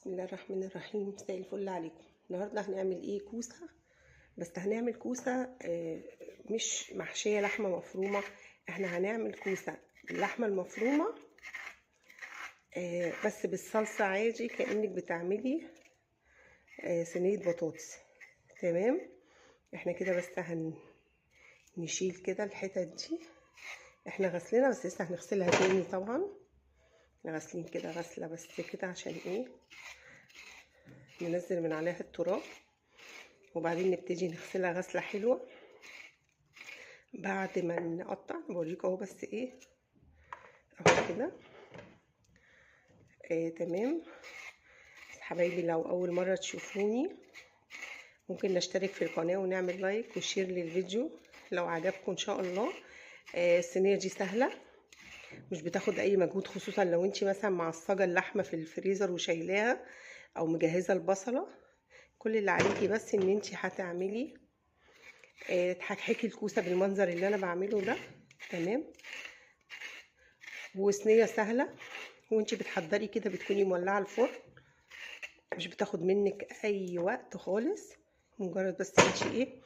بسم الله الرحمن الرحيم. مساء الفل عليكم. النهارده هنعمل ايه؟ كوسه. بس هنعمل كوسه مش محشيه لحمه مفرومه. احنا هنعمل كوسه باللحمه المفرومه، بس بالصلصه عادي، كأنك بتعملي صينيه بطاطس. تمام. احنا كده بس هنشيل كده الحتت دي. احنا غسلنا بس لسه هنغسلها تاني طبعا. احنا غاسلين كده غسله بس كده عشان ايه؟ ننزل من عليها التراب، وبعدين نبتدي نغسلها غسله حلوه. بعد ما نقطع بوريكم اهو، بس ايه اهو كده. تمام. حبايبي، لو اول مره تشوفوني ممكن نشترك في القناه ونعمل لايك وشير للفيديو لو عجبكم ان شاء الله. الصينيه دي سهله، مش بتاخد اي مجهود، خصوصا لو انت مثلا معصجه اللحمه في الفريزر وشايلاها او مجهزه البصله. كل اللي عليكي بس ان انت هتعملي تحكحكي الكوسه بالمنظر اللي انا بعمله ده. تمام. وصينيه سهله، وانتي بتحضري كده بتكوني مولعه الفرن، مش بتاخد منك اي وقت خالص. مجرد بس انتي ايه،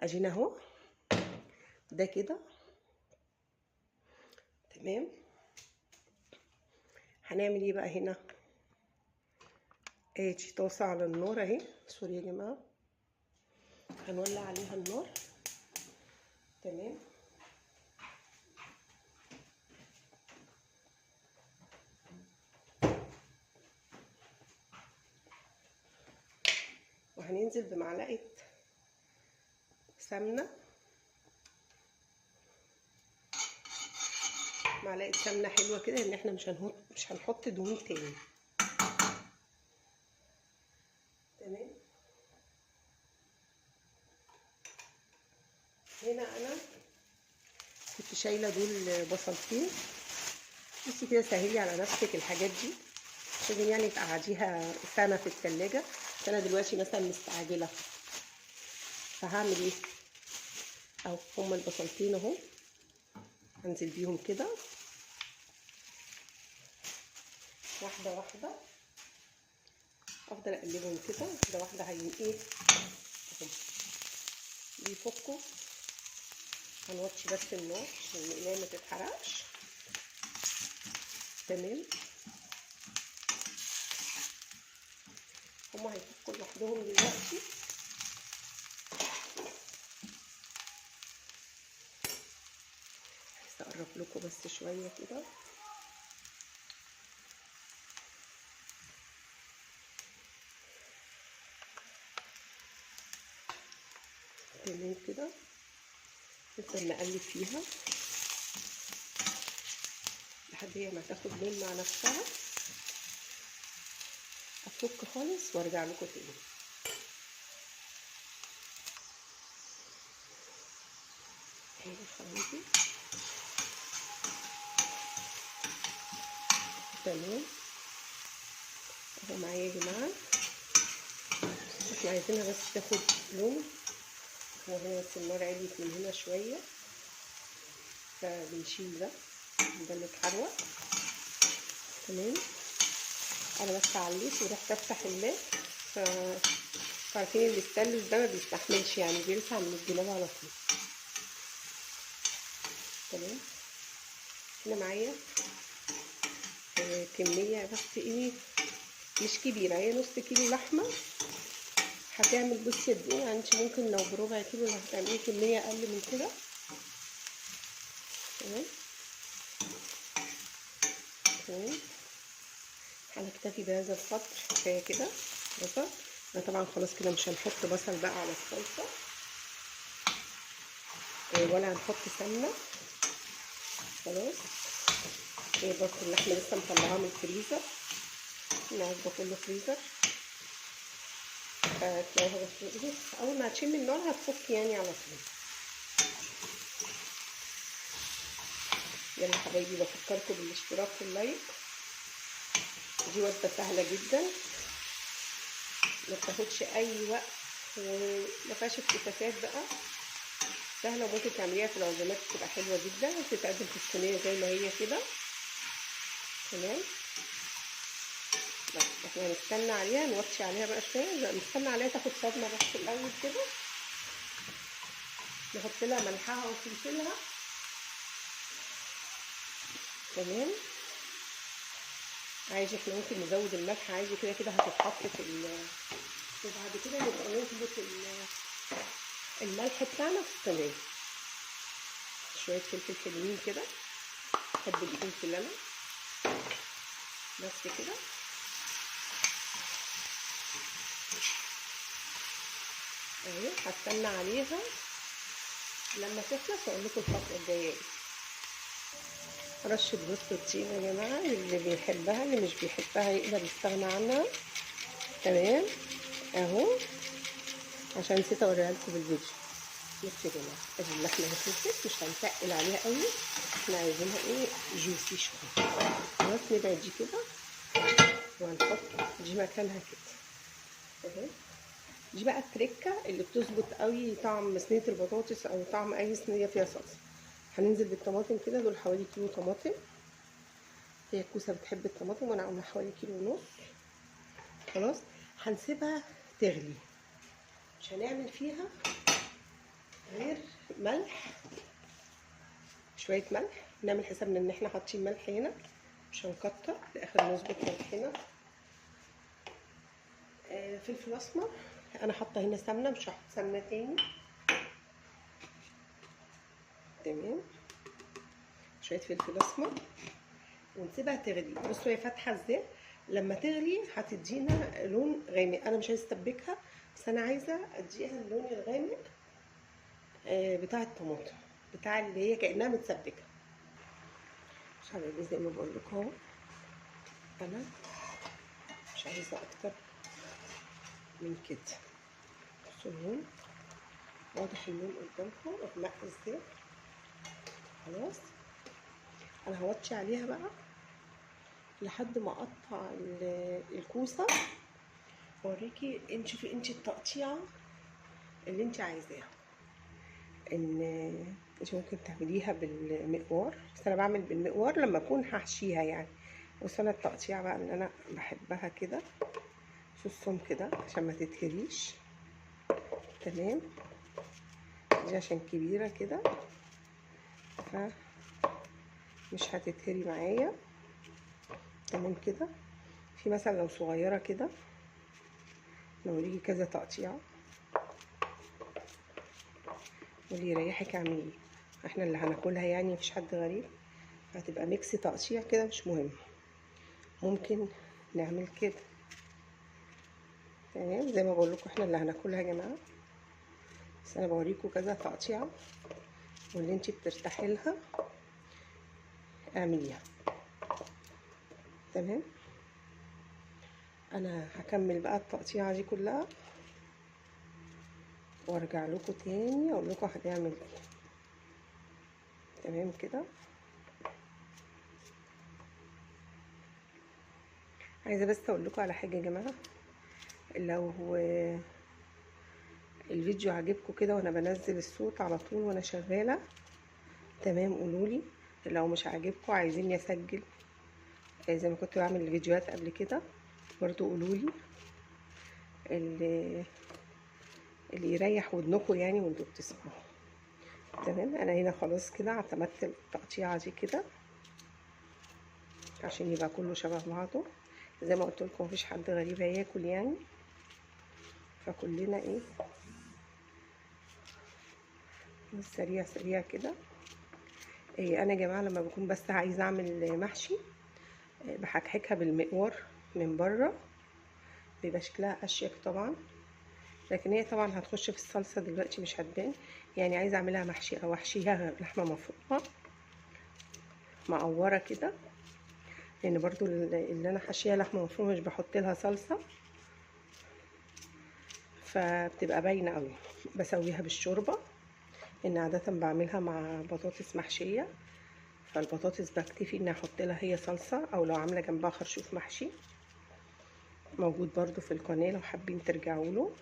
ادينا اهو ده كده. تمام. هنعمل ايه بقى هنا؟ ادي طاسه على النار اهي. سوري يا جماعه، هنولع عليها النار. تمام. وهننزل بمعلقه سمنه، معلقه سمنه حلوه كده، ان احنا مش هنحط دهون تاني. تمام. هنا انا كنت شايله دول بصلتين. بصي كده، سهلي على نفسك الحاجات دي، عشان يعني تقعديها سنه في التلاجة. بس انا دلوقتي مثلا مستعجله، فهعمل ايه؟ اهو هما البصلتين اهو، هنزل بيهم كده واحده واحده. افضل اقلبهم كده واحده واحده. ايه اهو بيفكوا. هنوطي بس النار عشان المقلايه ما تتحرقش. تمام. هما هيفكوا لوحدهم دلوقتي. عايزه اقرب لكم بس شويه كده. تمام كده. نفضل نقلب فيها لحد هي ما تاخد لون مع نفسها. افك خالص وارجع لكم تاني. اهي خليكي. تمام اهو معايا يا جماعه. احنا عايزينها بس تاخد لون. هو هنا بس النار عليت من هنا شويه، فبنشيل ده اللي اتحرق. تمام. انا بس عليت ورحت افتح اللاب، عارفين الاستانلس ده ما بيستحملش، يعني بيلسع من الدولاب على طول. تمام. هنا معايا كميه بس ايه، مش كبيره، هي نص كيلو لحمه. هتعمل بصي قد ايه، يعني انت ممكن لو بربع كيلو هتعملي كميه اقل من كده. تمام. تمام. هنكتفي بهذا القدر، كفايه كده بصل. احنا طبعا خلاص كده مش هنحط بصل بقى على الصلصه، ولا هنحط سمنه. خلاص. هي برضه اللحمه لسه مطلعاها من الفريزر، النهار ده كله فريزر، فتلاقيها بس اول ما هتشم النار هتفك يعني على طول. يلا حبايبي، بفكركم بالاشتراك واللايك. دي وجبه سهله جدا، ما بتاخدش اي وقت، وما فيهاش افتكاسات بقى، سهله، وممكن تعمليها في العزومات تبقى حلوه جدا، وتتقدم في الصينيه زي ما هي كده. تمام. بس احنا هنستنى عليها، نوطي عليها بقى شويه، نستنى عليها تاخد صدمه بس الاول كده. نحط لها ملحها وفلفلها. تمام. عادي احنا ممكن نزود الملح عادي، كده كده هتتحط في وبعد كده نبقى نظبط الملح بتاعنا في الصينيه. شويه فلفل حلوين كده، بحب الفلفل انا. بس كده. اهي هستنى عليها لما تخلص واقول لكم الخطوه الجايه. رشه جوز الطيب يا جماعه، اللي بيحبها، اللي مش بيحبها يقدر يستغنى عنها. تمام اهو، عشان نسيت اوريها لكم بالفيديو. بصوا يا جماعه، ادي اللحمه خفت، مش هنتقل عليها قوي، احنا عايزينها ايه، جوسي شويه. خلاص نبعد دي كده وهنحط دي مكانها كده اهي. دي بقى التركه اللي بتظبط قوي طعم صينيه البطاطس او طعم اي صينيه فيها صلصه. هننزل بالطماطم كده، دول حوالي كيلو طماطم. هي الكوسه بتحب الطماطم وانا عامله حوالي كيلو ونص. خلاص هنسيبها تغلي، مش هنعمل فيها غير ملح، شويه ملح. نعمل حسابنا ان احنا حاطين ملح هنا، مش هنكتر، في الاخر نظبط ملحنا. فلفل اسمر، انا حاطه هنا سمنه، مش هحط سمنه تاني. تمام. شويه فلفل اسمر ونسيبها تغلي. بصوا هي فاتحه ازاي، لما تغلي هتدينا لون غامق. انا مش عايزه اسبكها، بس انا عايزه اديها اللون الغامق بتاع الطماطم، بتاع اللي هي كانها متسبكه. مش حبايبي زي ما بقول لكم اهو، انا مش عايزه اكتر من كده. بصوا اللون، واضح اللون قدامكم اغمق ازاي. خلاص انا هوطي عليها بقى لحد ما اقطع الكوسه، اوريكي انت شوفي انت التقطيعه اللي انت عايزاها. ان انت ممكن تعمليها بالمقوار، بس انا بعمل بالمقوار لما اكون هحشيها يعني. بس انا التقطيعه بقى اللي انا بحبها كده، صوصهم كده عشان ما تتهريش. تمام. دي عشان كبيره كده فمش هتتهري معايا. تمام كده. في مثلا لو صغيره كده نوريكي كذا تقطيعه، واللي يريحك اعمليه، احنا اللي هناكلها يعني مفيش حد غريب، هتبقى ميكس تقطيع كده مش مهم، ممكن نعمل كده. تمام. زي ما بقول لكم احنا اللي هناكلها يا جماعه، بس انا بوريكم كذا تقطيعه، واللي انتي بترتاحي لها اعمليها. تمام. انا هكمل بقى التقطيعه دي كلها وارجع لكم تاني اقول لكم هنعمل ايه. تمام كده. عايزه بس اقول لكم على حاجه يا جماعه، لو الفيديو عجبكم كده وانا بنزل الصوت على طول وانا شغاله، تمام قولولي. لو مش عاجبكم عايزيني اسجل زي ما كنت بعمل الفيديوهات قبل كده برضو قولولي، اللي يريح ودنكم يعني وانتوا بتسمعوا. تمام. انا هنا خلاص كده اعتمدت التقطيعه دي كده عشان يبقى كله شبه بعضه. زي ما قلت لكم مفيش حد غريب هياكل يعني، فكلنا ايه سريع سريع كده. إيه انا يا جماعه لما بكون بس عايزه اعمل محشي بحكحكها بالمقور من بره، بيبقى شكلها اشيك طبعا، لكن هي طبعا هتخش في الصلصه دلوقتي مش هتبان. يعني عايزه اعملها محشي او احشيها لحمه مفرومه مقوره كده، لان برضو اللي انا حاشيها لحمه مفرومه مش بحط لها صلصه، فبتبقى باينه قوي. بسويها بالشوربه، ان عاده بعملها مع بطاطس محشيه، فالبطاطس بكتفي اني احط لها هي صلصه، او لو عامله جنبها خرشوف محشي موجود برضو في القناه لو حابين ترجعوا له.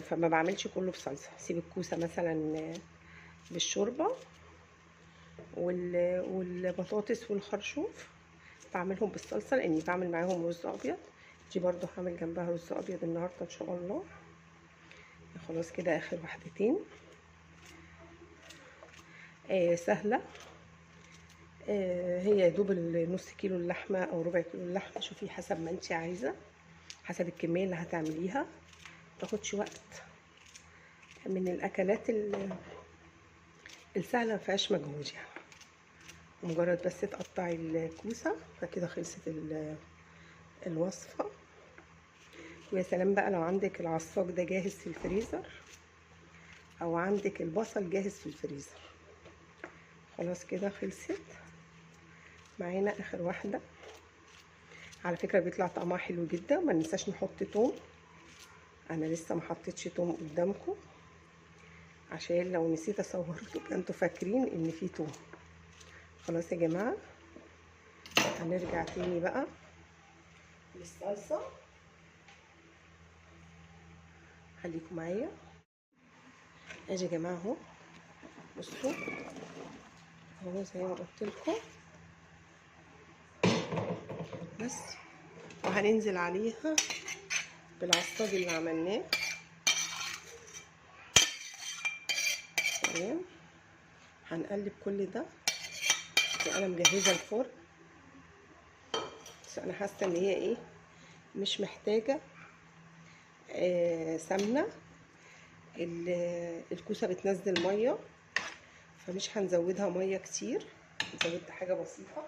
فما بعملش كله بصلصه، سيب الكوسه مثلا بالشوربه والبطاطس والخرشوف بعملهم بالصلصه لاني بعمل معاهم رز ابيض. دي برضو هعمل جنبها رز ابيض النهارده ان شاء الله. خلاص كده اخر واحدتين. سهله. هي يا دوب نص كيلو اللحمه او ربع كيلو اللحمه، شوفي حسب ما انت عايزه، حسب الكميه اللي هتعمليها. متاخدش وقت، من الاكلات السهله مفيهاش مجهود يعني. مجرد بس تقطعي الكوسه فكده خلصت الوصفه. ويا سلام بقى لو عندك العصاج ده جاهز في الفريزر، او عندك البصل جاهز في الفريزر. خلاص كده خلصت معانا اخر واحده. على فكره بيطلع طعمها حلو جدا. ما ننساش نحط توم، انا لسه ما حطيتش توم قدامكم عشان لو نسيت اصوره تبقى انتوا فاكرين ان في توم. خلاص يا جماعه هنرجع تاني بقى للصلصه. خليكم معايا. اجي يا جماعه اهو، بصوا اهو زي ما قلت لكم بس. وهننزل عليها بالعصاج اللي عملناه. تمام. هنقلب كل ده. انا مجهزه الفرن، بس انا حاسه ان هي ايه، مش محتاجه سمنه. الكوسه بتنزل ميه، فمش هنزودها ميه كتير، زودت حاجه بسيطه.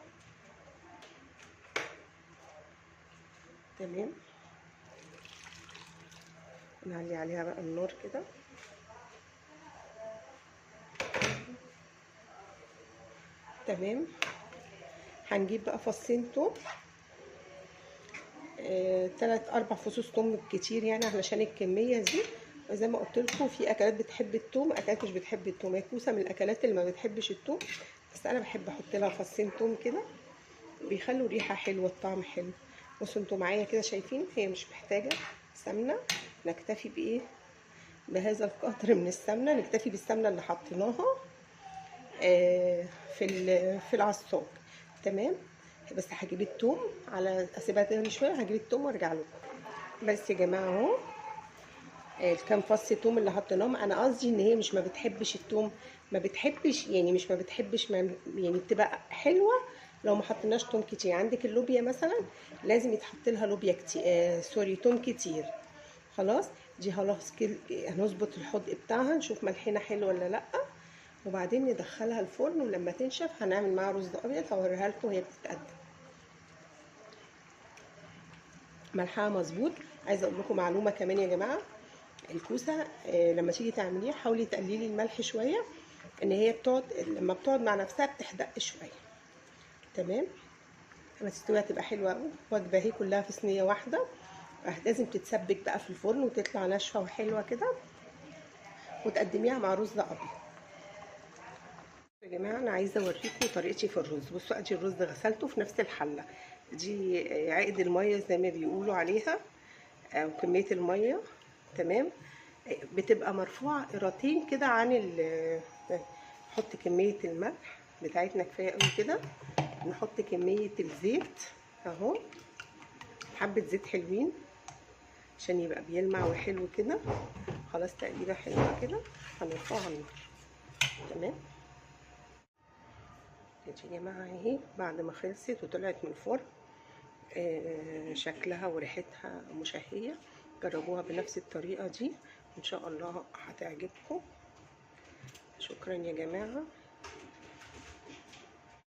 تمام. نعلي عليها بقى النار كده. تمام. هنجيب بقى فصين توم، 3-4 فصوص توم كتير يعني علشان الكميه دي. زي ما قلت لكم في اكلات بتحب التوم، اكلات مش بتحب التوم. الكوسه من الاكلات اللي ما بتحبش التوم، بس انا بحب احط لها فصين توم كده، بيخلوا الريحه حلوه الطعم حلو. بصوا انتوا معايا كده شايفين هي مش محتاجه سمنه. نكتفي بايه، بهذا القدر من السمنه. نكتفي بالسمنه اللي حطيناها في العصاج. تمام. بس هجيب التوم على اسيبها تغلي شويه، هجيب التوم وارجع لكم. بس يا جماعه اهو الكام فص توم اللي حطيناهم. انا قصدي ان هي مش ما بتحبش التوم، ما بتحبش يعني، مش ما بتحبش يعني بتبقى حلوه لو ما حطيناش توم كتير. عندك اللوبيا مثلا لازم يتحط لها لوبيا كتير، سوري توم كتير. خلاص دي خلاص كده هنظبط الحدق بتاعها، نشوف ملحنا حلو ولا لا، وبعدين ندخلها الفرن. ولما تنشف هنعمل معاها رز ابيض هوريها لكم وهي بتتقدم. ملحها مظبوط. عايزه اقول لكم معلومه كمان يا جماعه، الكوسه لما تيجي تعمليها حاولي تقللي الملح شويه، ان هي لما بتقعد مع نفسها بتحدق شويه. تمام. لما تستوي هتبقى حلوه قوي. وجبه اهي كلها في صينيه واحده. لازم تتسبك بقى في الفرن وتطلع ناشفه وحلوه كده، وتقدميها مع رز ابيض. يا جماعه انا عايزه اوريكم طريقتي في الرز. بصوا ادي الرز غسلته في نفس الحله دي، عقد الميه زي ما بيقولوا عليها او كميه الميه. تمام. بتبقى مرفوعه قيرتين كده عن نحط كميه الملح بتاعتنا كفايه قوي كده. نحط كميه الزيت اهو، حبه زيت حلوين عشان يبقى بيلمع وحلو كده. خلاص تقليبه حلوه كده هنرفعها على النار. تمام. يا جماعه اهي بعد ما خلصت وطلعت من الفرن، شكلها وريحتها مشهيه. جربوها بنفس الطريقه دي ان شاء الله هتعجبكم. شكرا يا جماعه.